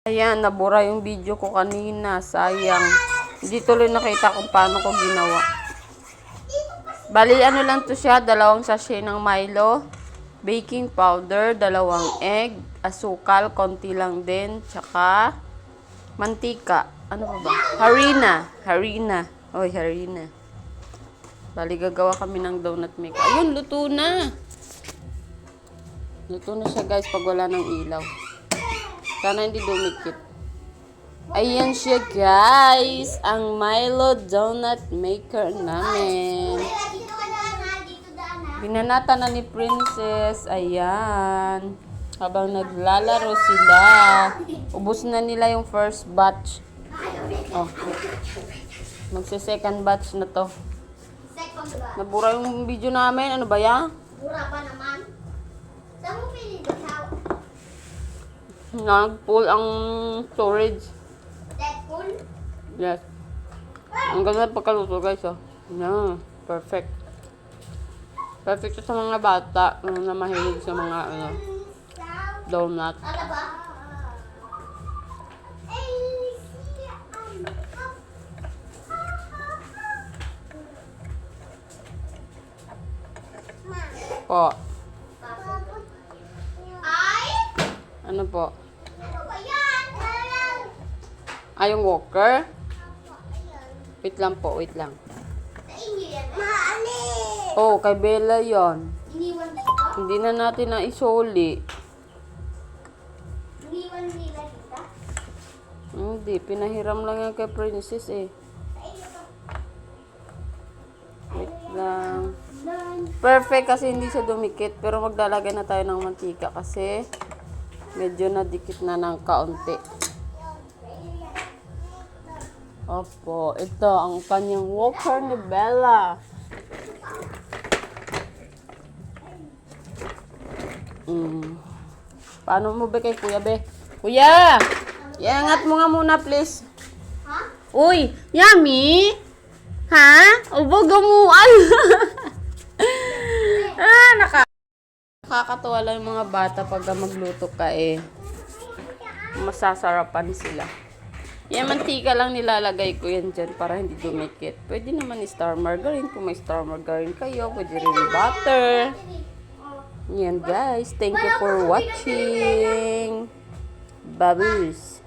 Ayan, nabura yung video ko kanina. Sayang. Hindi tuloy nakita kung paano ko ginawa. Bali, ano lang to siya. 2 sachet ng Milo. Baking powder. 2 egg. Asukal. Konti lang din. Tsaka mantika. Ano pa ba? Harina. Oy, harina. Bali, gagawa kami ng donut maker. Ayun, luto na. Luto na siya guys pag wala ng ilaw. Sana hindi dumikit. Ayan siya guys. Ang Milo donut maker namin. Binanata na ni Princess. Ayan. Habang naglalaro sila. Ubus na nila yung first batch. Oh. Magse-second batch na to. Nabura yung video namin. Ano ba yan? Mura pa naman. Saan mo pinibigsaw? Nag-full ang storage. Deadpool? Yes. Ang ganda ng pagkaluto guys. Oh. Yeah, perfect. Perfect sa mga bata na mahilig sa mga donut. Ano ba? Po. Ay? Ano po? Ano ba yan? Yung walker? Wait lang po, wait lang. Sa inyo yan. Maali! Oh, kay Bella yon. Iniwan dito? Hindi na natin na isoli. Iniwan nila dito? Hindi, pinahiram lang yan kay Princess eh. Sa inyo to. Wait lang. Perfect kasi hindi siya dumikit. Pero maglalagay na tayo ng mantika kasi medyo nadikit na ng kaunti. Opo, ito ang kanyang walker ni Bella. Paano mo ba kay Kuya Be? Kuya! Iangat mo nga muna please. Ha? Uy! Yummy! Ha? Ubo gamuan! Nakakatuwa lang yung mga bata pag magluto ka eh. Masasarapan sila. Yan, mantika lang nilalagay ko yan dyan para hindi dumikit. Pwede naman star margarine. Kung may star margarine kayo, pwede rin butter. Yan guys. Thank you for watching. Babus.